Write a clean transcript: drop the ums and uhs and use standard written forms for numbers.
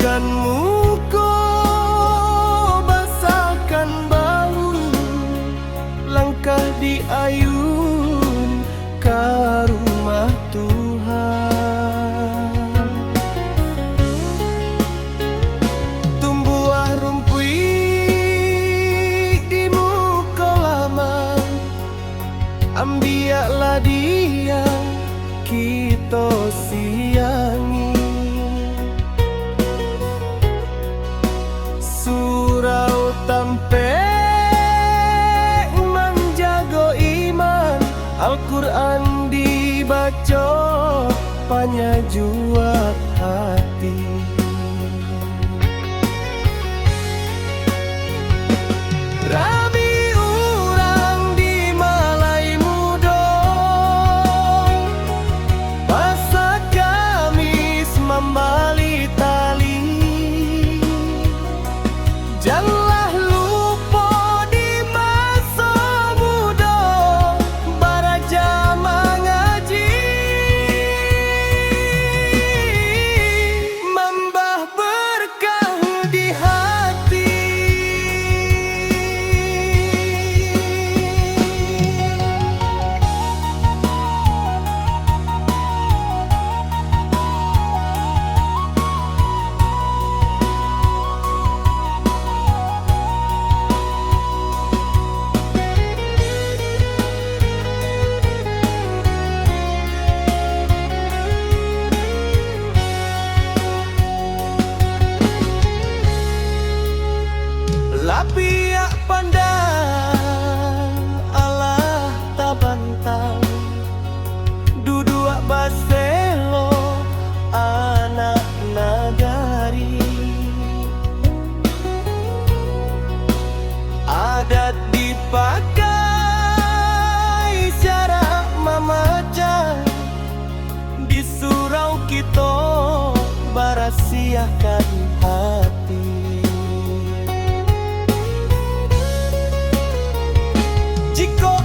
muko, basahkan bahu, langkah di ayun ka rumah Tuhan. Tumbuh rumpui di muka lama, ambiaklah dia kita siangi. Surau tampe menjago iman, Al-Quran dibaca panyajuat hati. Rabi urang di Malai Mudo, Pasar Kamis membali tali. Janganlah lupa di masa muda, baraja mengaji, membah berkah di hati. Lapiak pandang Allah tabantang, duduk baselo anak nagari. Adat dipakai syarat mamacan, di surau kita barasiahkan hati. Jika